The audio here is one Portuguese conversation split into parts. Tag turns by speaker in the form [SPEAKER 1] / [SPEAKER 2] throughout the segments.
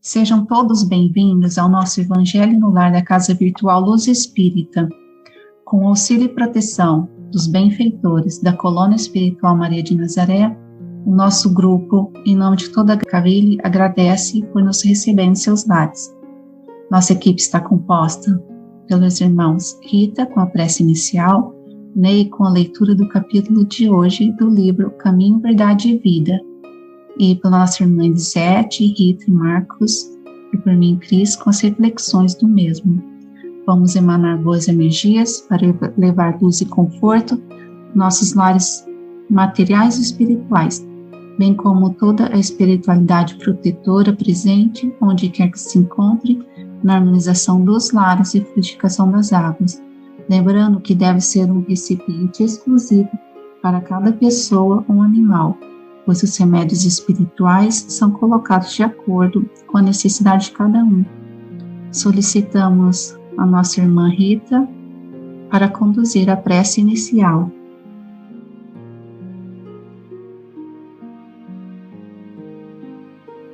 [SPEAKER 1] Sejam todos bem-vindos ao nosso Evangelho no Lar da Casa Virtual Luz Espírita. Com o auxílio e proteção dos benfeitores da Colônia Espiritual Maria de Nazaré, o nosso grupo, em nome de toda a Cavile, agradece por nos receber em seus lares. Nossa equipe está composta pelos irmãos Rita, com a prece inicial, Ney, com a leitura do capítulo de hoje do livro Caminho, Verdade e Vida, e pela nossa irmã Elisete, Rita e Marcos, e por mim, Cris, com as reflexões do mesmo. Vamos emanar boas energias para levar luz e conforto nossos lares materiais e espirituais, bem como toda a espiritualidade protetora presente, onde quer que se encontre, na harmonização dos lares e fluidificação das águas, lembrando que deve ser um recipiente exclusivo para cada pessoa ou animal, pois os remédios espirituais são colocados de acordo com a necessidade de cada um. Solicitamos a nossa irmã Rita para conduzir a prece inicial.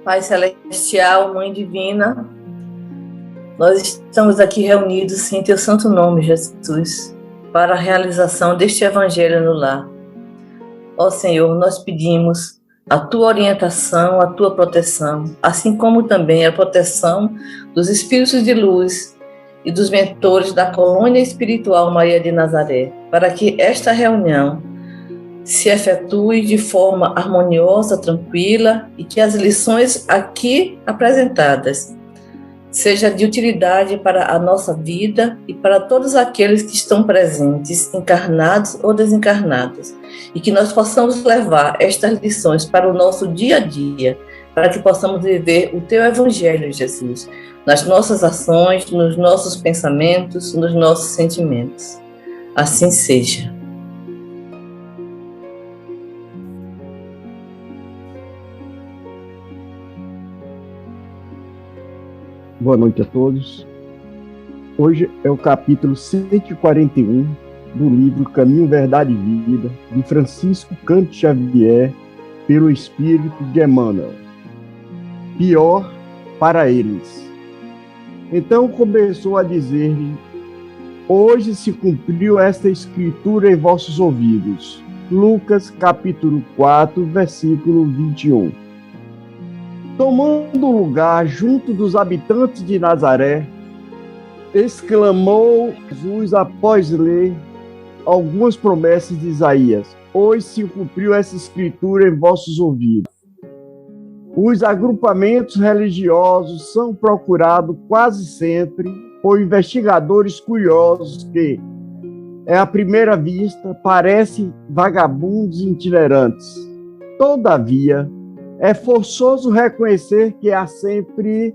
[SPEAKER 2] Pai Celestial, Mãe Divina, nós estamos aqui reunidos em Teu santo nome, Jesus, para a realização deste Evangelho no lar. Ó Senhor, nós pedimos a Tua orientação, a Tua proteção, assim como também a proteção dos Espíritos de Luz e dos mentores da Colônia Espiritual Maria de Nazaré, para que esta reunião se efetue de forma harmoniosa, tranquila, e que as lições aqui apresentadas sejam de utilidade para a nossa vida e para todos aqueles que estão presentes, encarnados ou desencarnados, e que nós possamos levar estas lições para o nosso dia a dia, para que possamos viver o Teu Evangelho, Jesus, nas nossas ações, nos nossos pensamentos, nos nossos sentimentos. Assim seja.
[SPEAKER 3] Boa noite a todos. Hoje é o capítulo 141 do livro Caminho, Verdade e Vida, de Francisco Cândido Xavier, pelo Espírito de Emmanuel. Pior para eles. Então começou a dizer-lhe: hoje se cumpriu esta escritura em vossos ouvidos. Lucas capítulo 4, versículo 21. Tomando lugar junto dos habitantes de Nazaré, exclamou Jesus após ler algumas promessas de Isaías: hoje se cumpriu essa escritura em vossos ouvidos. Os agrupamentos religiosos são procurados quase sempre por investigadores curiosos que, à primeira vista, parecem vagabundos itinerantes. Todavia, é forçoso reconhecer que há sempre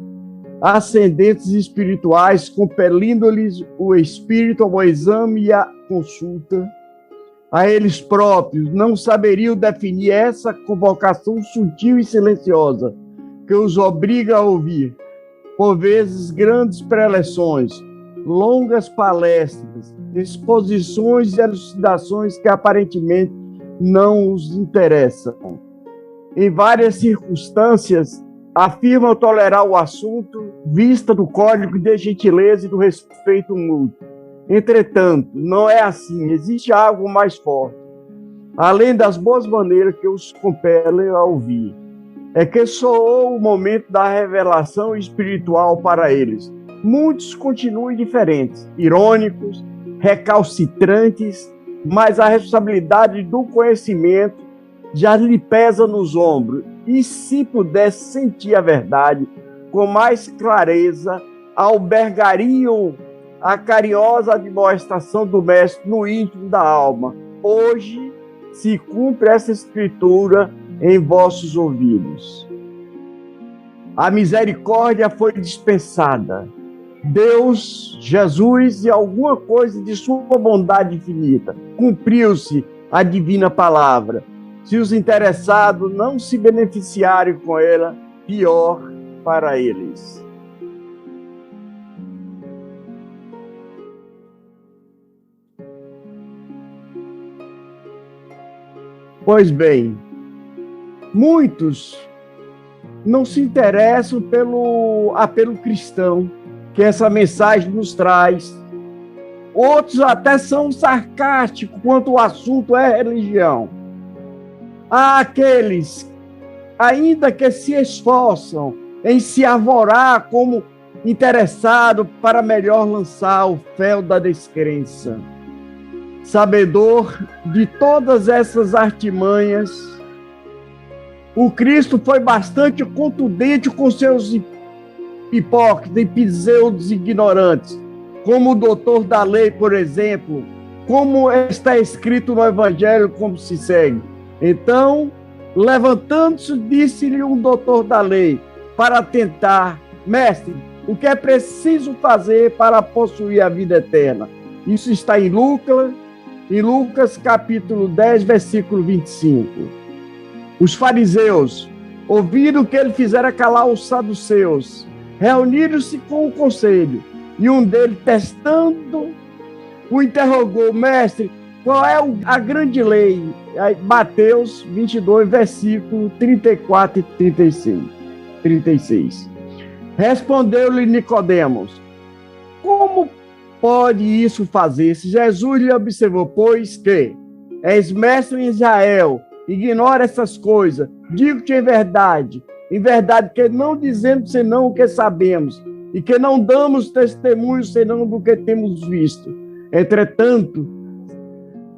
[SPEAKER 3] ascendentes espirituais compelindo-lhes o espírito ao exame e à consulta. A eles próprios não saberiam definir essa convocação sutil e silenciosa que os obriga a ouvir, por vezes, grandes preleções, longas palestras, exposições e elucidações que aparentemente não os interessam. Em várias circunstâncias, afirmam tolerar o assunto, vista do código de gentileza e do respeito mútuo. Entretanto, não é assim, existe algo mais forte, além das boas maneiras que os compelem a ouvir. É que soou o momento da revelação espiritual para eles. Muitos continuam indiferentes, irônicos, recalcitrantes, mas a responsabilidade do conhecimento já lhe pesa nos ombros, e se pudesse sentir a verdade com mais clareza, albergariam a carinhosa admoestação do Mestre no íntimo da alma. Hoje se cumpre essa escritura em vossos ouvidos. A misericórdia foi dispensada. Deus, Jesus e alguma coisa de sua bondade infinita. Cumpriu-se a divina palavra. Se os interessados não se beneficiarem com ela, pior para eles. Pois bem, muitos não se interessam pelo apelo cristão que essa mensagem nos traz. Outros até são sarcásticos quanto o assunto é religião. Há aqueles, ainda que se esforçam em se arvorar como interessado para melhor lançar o fel da descrença. Sabedor de todas essas artimanhas, o Cristo foi bastante contundente com seus hipócritas e pseudos ignorantes, como o doutor da lei, por exemplo, como está escrito no Evangelho, como se segue. Então, levantando-se, disse-lhe um doutor da lei, para tentar: mestre, o que é preciso fazer para possuir a vida eterna? Isso está em Lucas capítulo 10, versículo 25. Os fariseus, ouvindo que ele fizera calar os saduceus, reuniram-se com o conselho, e um deles, testando, o interrogou: mestre, qual é a grande lei? Mateus 22, versículo 34 e 36. Respondeu-lhe Nicodemos: como pode isso fazer-se? Jesus lhe observou: pois que és mestre em Israel, ignora essas coisas. Digo-te em verdade, que não dizemos senão o que sabemos, e que não damos testemunho senão do que temos visto. Entretanto,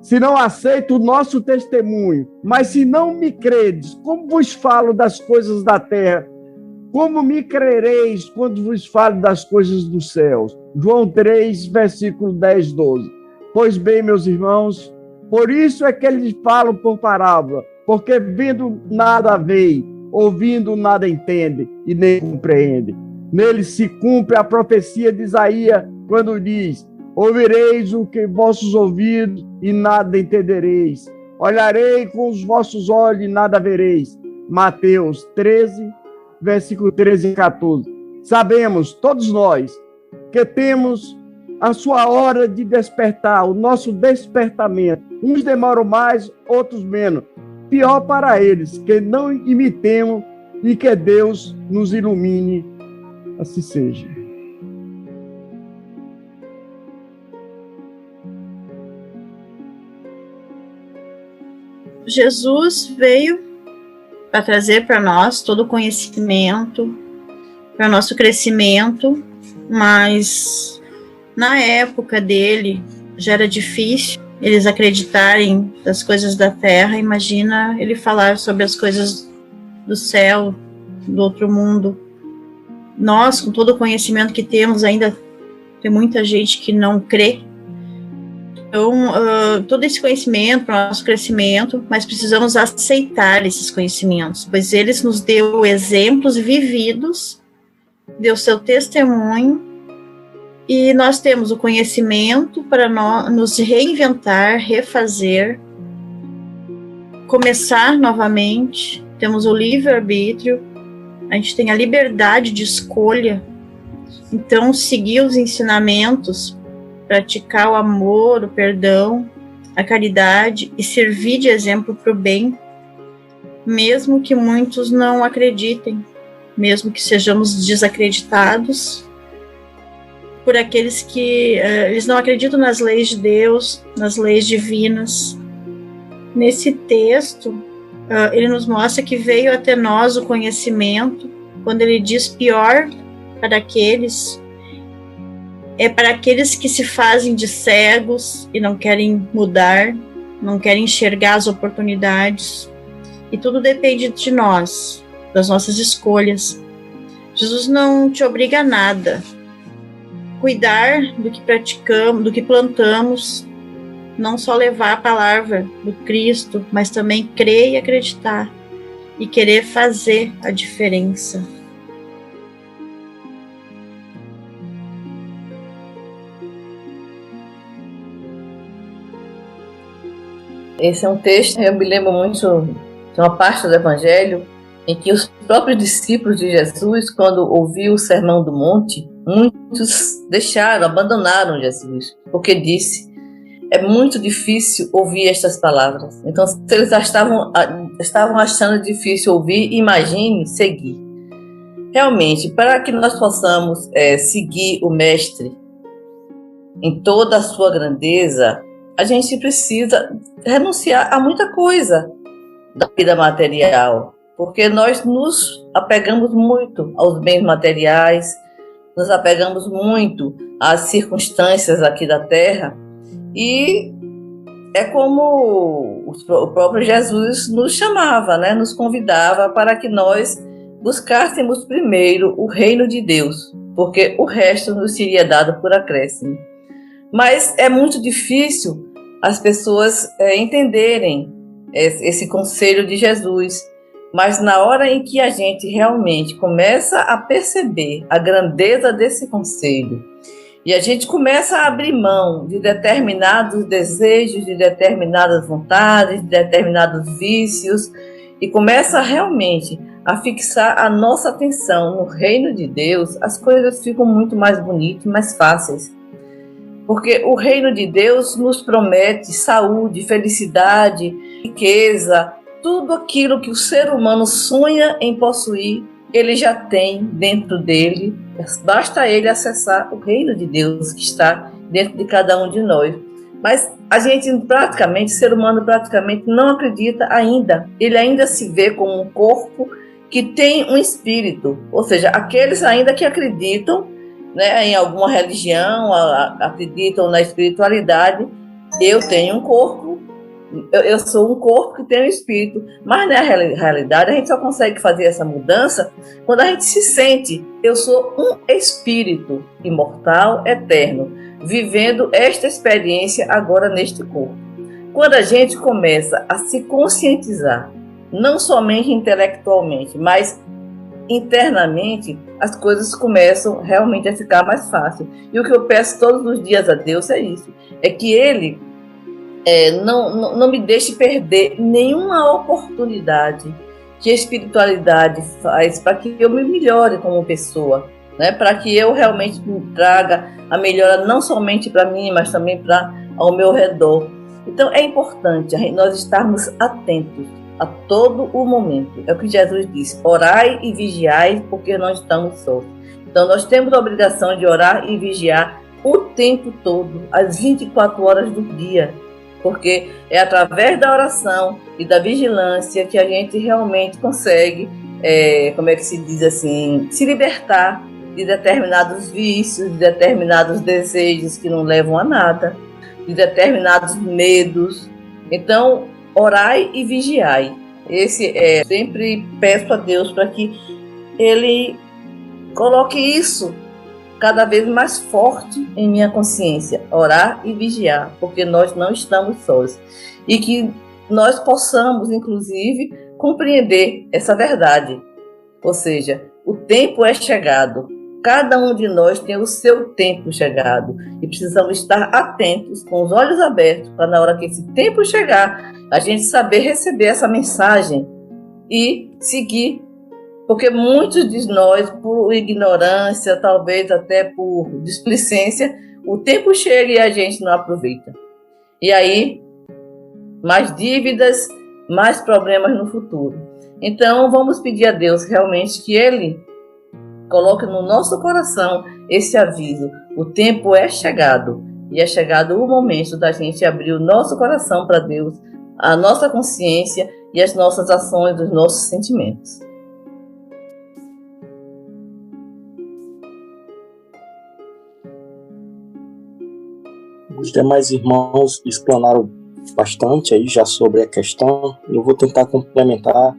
[SPEAKER 3] se não aceito o nosso testemunho, mas se não me credes, como vos falo das coisas da terra, como me crereis quando vos falo das coisas dos céus? João 3, versículo 10, 12. Pois bem, meus irmãos, por isso é que eles falam por parábola, porque vendo nada veem, ouvindo nada entendem e nem compreendem. Nele se cumpre a profecia de Isaías, quando diz: ouvireis o que vossos ouvidos e nada entendereis. Olharei com os vossos olhos e nada vereis. Mateus 13, versículo 13 e 14. Sabemos, todos nós, que temos a sua hora de despertar, o nosso despertamento. Uns demoram mais, outros menos. Pior para eles, que não imitemos e que Deus nos ilumine. Assim seja.
[SPEAKER 4] Jesus veio para trazer para nós todo o conhecimento, para nosso crescimento, mas na época dele já era difícil eles acreditarem das coisas da terra. Imagina ele falar sobre as coisas do céu, do outro mundo. Nós, com todo o conhecimento que temos, ainda tem muita gente que não crê. Então, todo esse conhecimento para o nosso crescimento, mas precisamos aceitar esses conhecimentos, pois eles nos deu exemplos vividos, deu seu testemunho, e nós temos o conhecimento para nos reinventar, refazer, começar novamente. Temos o livre-arbítrio, a gente tem a liberdade de escolha. Então, seguir os ensinamentos, praticar o amor, o perdão, a caridade e servir de exemplo para o bem, mesmo que muitos não acreditem, mesmo que sejamos desacreditados por aqueles que eles não acreditam nas leis de Deus, nas leis divinas. Nesse texto, ele nos mostra que veio até nós o conhecimento, quando ele diz pior para aqueles que se fazem de cegos e não querem mudar, não querem enxergar as oportunidades. E tudo depende de nós, das nossas escolhas. Jesus não te obriga a nada. Cuidar do que praticamos, do que plantamos, não só levar a palavra do Cristo, mas também crer e acreditar e querer fazer a diferença.
[SPEAKER 2] Esse é um texto, eu me lembro muito de uma parte do Evangelho em que os próprios discípulos de Jesus, quando ouviram o Sermão do Monte, muitos abandonaram Jesus, porque disse: é muito difícil ouvir estas palavras. Então, se eles já estavam achando difícil ouvir, imagine seguir. Realmente, para que nós possamos seguir o Mestre em toda a sua grandeza, a gente precisa renunciar a muita coisa da vida material, porque nós nos apegamos muito aos bens materiais, nos apegamos muito às circunstâncias aqui da Terra, e é como o próprio Jesus nos chamava, né? Nos convidava para que nós buscássemos primeiro o reino de Deus, porque o resto nos seria dado por acréscimo. Mas é muito difícil as pessoas entenderem esse conselho de Jesus. Mas na hora em que a gente realmente começa a perceber a grandeza desse conselho, e a gente começa a abrir mão de determinados desejos, de determinadas vontades, de determinados vícios, e começa realmente a fixar a nossa atenção no reino de Deus, as coisas ficam muito mais bonitas, mais fáceis. Porque o reino de Deus nos promete saúde, felicidade, riqueza, tudo aquilo que o ser humano sonha em possuir, ele já tem dentro dele. Basta ele acessar o reino de Deus que está dentro de cada um de nós. Mas a gente praticamente, o ser humano praticamente não acredita ainda. Ele ainda se vê como um corpo que tem um espírito. Ou seja, aqueles ainda que acreditam, né, em alguma religião, acreditam na espiritualidade. Eu tenho um corpo, eu sou um corpo que tem um espírito, mas na realidade a gente só consegue fazer essa mudança quando a gente se sente, eu sou um espírito imortal, eterno, vivendo esta experiência agora neste corpo. Quando a gente começa a se conscientizar, não somente intelectualmente, mas internamente, as coisas começam realmente a ficar mais fácil. E o que eu peço todos os dias a Deus é isso, é que Ele não me deixe perder nenhuma oportunidade que a espiritualidade faz para que eu me melhore como pessoa, né? Para que eu realmente traga a melhora não somente para mim, mas também para ao meu redor. Então é importante nós estarmos atentos a todo o momento. É o que Jesus disse: orai e vigiai, porque não estamos sós. Então nós temos a obrigação de orar e vigiar o tempo todo, as 24 horas do dia, porque é através da oração e da vigilância que a gente realmente consegue, como é que se diz assim, se libertar de determinados vícios, de determinados desejos que não levam a nada, de determinados medos. Então, orai e vigiai. Sempre peço a Deus para que Ele coloque isso cada vez mais forte em minha consciência, orar e vigiar, porque nós não estamos sós. E que nós possamos, inclusive, compreender essa verdade. Ou seja, o tempo é chegado. Cada um de nós tem o seu tempo chegado. E precisamos estar atentos, com os olhos abertos, para na hora que esse tempo chegar, a gente saber receber essa mensagem e seguir. Porque muitos de nós, por ignorância, talvez até por displicência, o tempo chega e a gente não aproveita. E aí, mais dívidas, mais problemas no futuro. Então, vamos pedir a Deus realmente que Ele coloque no nosso coração esse aviso. O tempo é chegado. E é chegado o momento da gente abrir o nosso coração para Deus, a nossa consciência e as nossas ações, os nossos sentimentos.
[SPEAKER 5] Os demais irmãos explanaram bastante aí já sobre a questão. Eu vou tentar complementar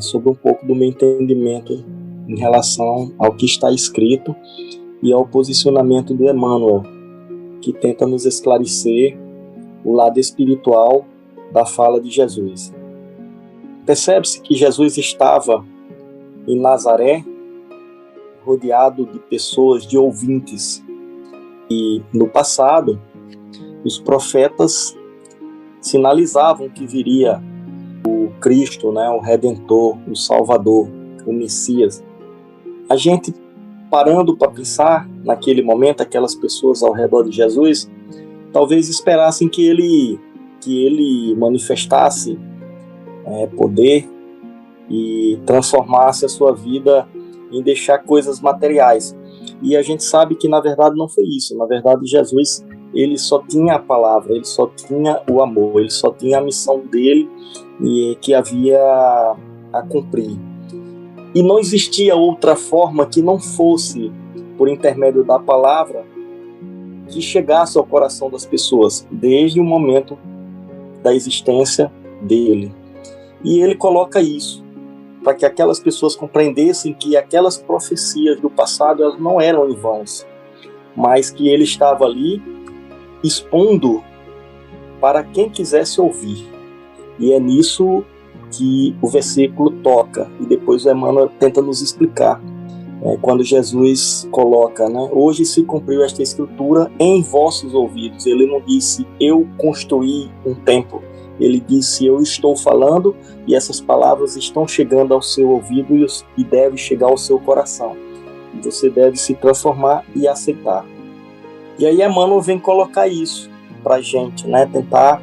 [SPEAKER 5] sobre um pouco do meu entendimento em relação ao que está escrito e ao posicionamento do Emmanuel, que tenta nos esclarecer o lado espiritual da fala de Jesus. Percebe-se que Jesus estava em Nazaré, rodeado de pessoas, de ouvintes. E no passado, os profetas sinalizavam que viria o Cristo, né, o Redentor, o Salvador, o Messias. A gente, parando para pensar naquele momento, aquelas pessoas ao redor de Jesus, talvez esperassem que ele manifestasse poder e transformasse a sua vida em deixar coisas materiais. E a gente sabe que na verdade não foi isso. Na verdade, Jesus, ele só tinha a palavra, ele só tinha o amor, ele só tinha a missão dele e que havia a cumprir. E não existia outra forma que não fosse por intermédio da palavra que chegasse ao coração das pessoas, desde o momento da existência dele. E ele coloca isso para que aquelas pessoas compreendessem que aquelas profecias do passado, elas não eram em vão, mas que ele estava ali expondo para quem quisesse ouvir. E é nisso que o versículo toca, e depois o Emmanuel tenta nos explicar. Quando Jesus coloca, né, hoje se cumpriu esta escritura em vossos ouvidos. Ele não disse, eu construí um templo. Ele disse, eu estou falando e essas palavras estão chegando ao seu ouvido e deve chegar ao seu coração. E você deve se transformar e aceitar. E aí Emmanuel vem colocar isso para a gente, né, tentar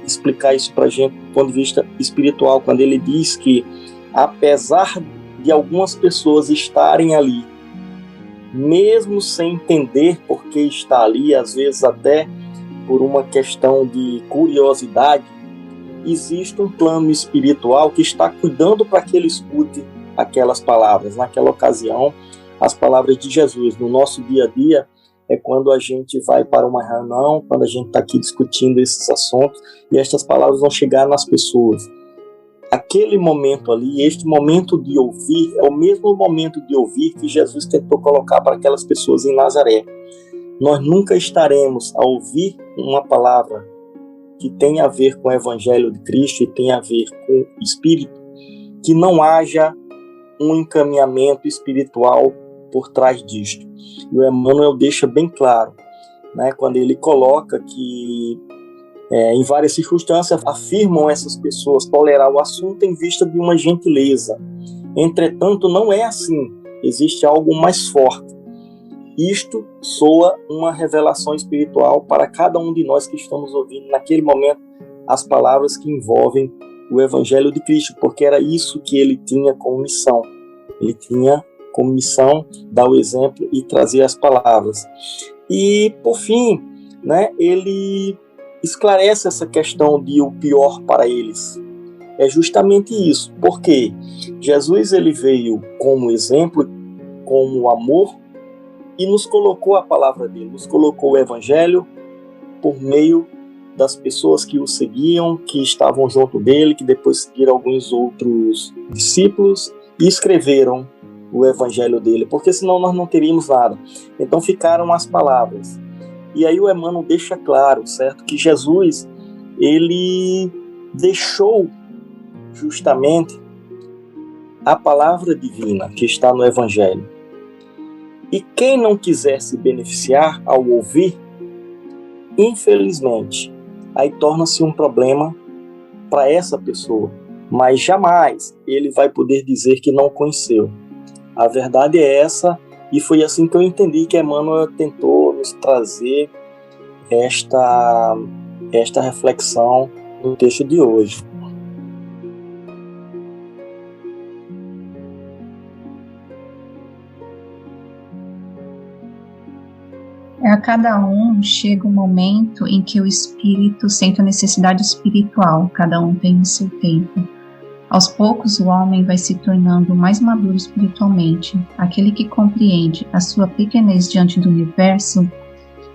[SPEAKER 5] explicar isso para a gente do ponto de vista espiritual, quando ele diz que, apesar de algumas pessoas estarem ali, mesmo sem entender por que está ali, às vezes até por uma questão de curiosidade, existe um plano espiritual que está cuidando para que ele escute aquelas palavras. Naquela ocasião, as palavras de Jesus. No nosso dia a dia, é quando a gente vai para uma reunião, quando a gente está aqui discutindo esses assuntos, e estas palavras vão chegar nas pessoas. Aquele momento ali, este momento de ouvir, é o mesmo momento de ouvir que Jesus tentou colocar para aquelas pessoas em Nazaré. Nós nunca estaremos a ouvir uma palavra que tem a ver com o Evangelho de Cristo e tem a ver com o Espírito, que não haja um encaminhamento espiritual por trás disto. E o Emmanuel deixa bem claro, né, quando ele coloca que em várias circunstâncias afirmam essas pessoas tolerar o assunto em vista de uma gentileza. Entretanto, não é assim. Existe algo mais forte. Isto soa uma revelação espiritual para cada um de nós que estamos ouvindo naquele momento as palavras que envolvem o Evangelho de Cristo, porque era isso que ele tinha como missão. Ele tinha como missão dar o exemplo e trazer as palavras. E, por fim, né, ele esclarece essa questão de o pior para eles. É justamente isso, porque Jesus ele veio como exemplo, como amor, e nos colocou a palavra dele, nos colocou o Evangelho por meio das pessoas que o seguiam, que estavam junto dele, que depois seguiram alguns outros discípulos e escreveram o Evangelho dele, porque senão nós não teríamos nada. Então ficaram as palavras. E aí o Emmanuel deixa claro, certo, que Jesus, ele deixou justamente a palavra divina que está no Evangelho. E quem não quiser se beneficiar ao ouvir, infelizmente, aí torna-se um problema para essa pessoa. Mas jamais ele vai poder dizer que não conheceu. A verdade é essa, e foi assim que eu entendi que Emmanuel tentou nos trazer esta reflexão no texto de hoje.
[SPEAKER 1] A cada um chega um momento em que o espírito sente a necessidade espiritual, cada um tem o seu tempo. Aos poucos o homem vai se tornando mais maduro espiritualmente. Aquele que compreende a sua pequenez diante do universo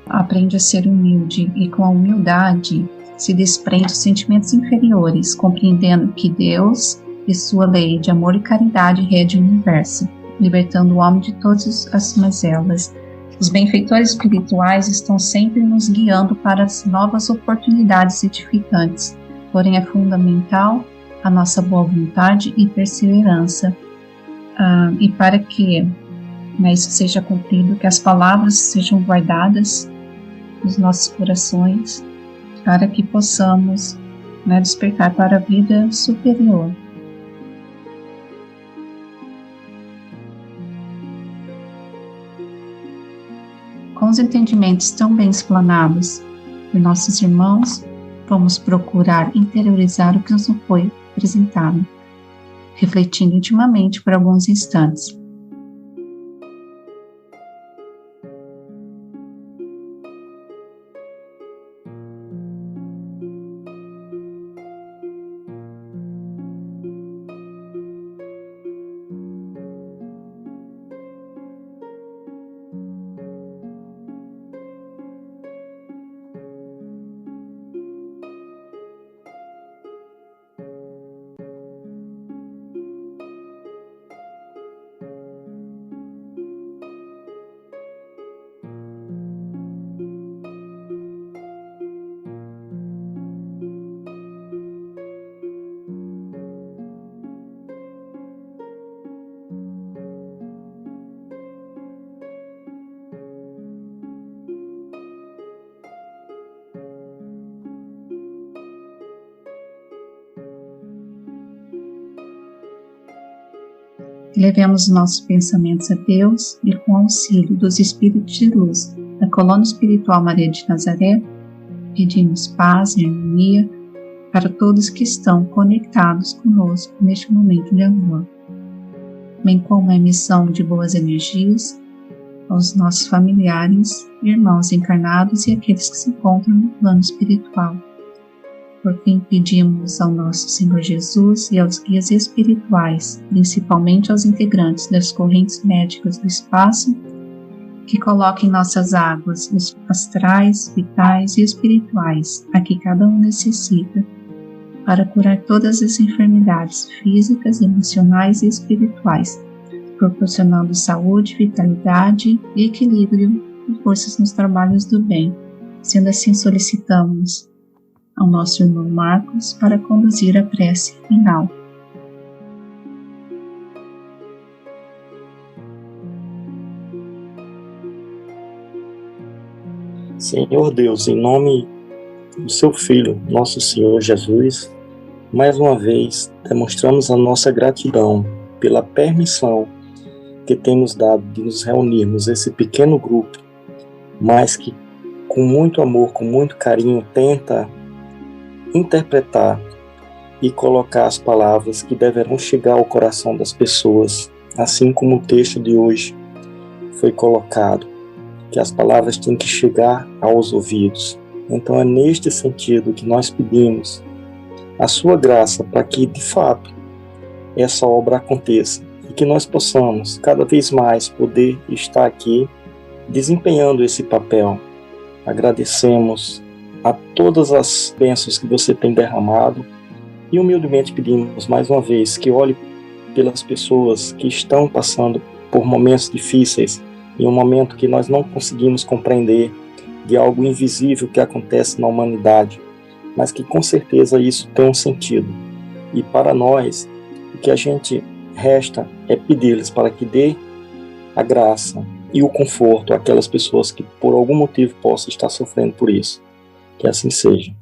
[SPEAKER 1] aprende a ser humilde e com a humildade se desprende dos sentimentos inferiores, compreendendo que Deus e sua lei de amor e caridade rege o universo, libertando o homem de todas as mazelas. Os benfeitores espirituais estão sempre nos guiando para as novas oportunidades edificantes, porém é fundamental a nossa boa vontade e perseverança. E para que isso seja cumprido, que as palavras sejam guardadas nos nossos corações, para que possamos despertar para a vida superior. Com os entendimentos tão bem explanados por nossos irmãos, vamos procurar interiorizar o que nos foi apresentado, refletindo intimamente por alguns instantes. Levemos nossos pensamentos a Deus e, com o auxílio dos Espíritos de Luz da Colônia Espiritual Maria de Nazaré, pedimos paz e harmonia para todos que estão conectados conosco neste momento de amor, bem como a emissão de boas energias aos nossos familiares, irmãos encarnados e aqueles que se encontram no plano espiritual. Por fim, pedimos ao nosso Senhor Jesus e aos guias espirituais, principalmente aos integrantes das correntes médicas do espaço, que coloquem nossas águas, os astrais, vitais e espirituais, a que cada um necessita, para curar todas as enfermidades físicas, emocionais e espirituais, proporcionando saúde, vitalidade e equilíbrio e forças nos trabalhos do bem. Sendo assim, solicitamos ao nosso irmão Marcos para conduzir a prece final.
[SPEAKER 5] Senhor Deus, em nome do seu Filho, nosso Senhor Jesus, mais uma vez demonstramos a nossa gratidão pela permissão que tem nos dado de nos reunirmos esse pequeno grupo, mas que com muito amor, com muito carinho, tenta interpretar e colocar as palavras que deverão chegar ao coração das pessoas, assim como o texto de hoje foi colocado, que as palavras têm que chegar aos ouvidos. Então é neste sentido que nós pedimos a sua graça para que, de fato, essa obra aconteça e que nós possamos cada vez mais poder estar aqui desempenhando esse papel. Agradecemos a todas as bênçãos que você tem derramado e humildemente pedimos mais uma vez que olhe pelas pessoas que estão passando por momentos difíceis, em um momento que nós não conseguimos compreender de algo invisível que acontece na humanidade, mas que com certeza isso tem um sentido. E para nós, o que a gente resta é pedir-lhes para que dê a graça e o conforto àquelas pessoas que por algum motivo possam estar sofrendo por isso. Que assim seja.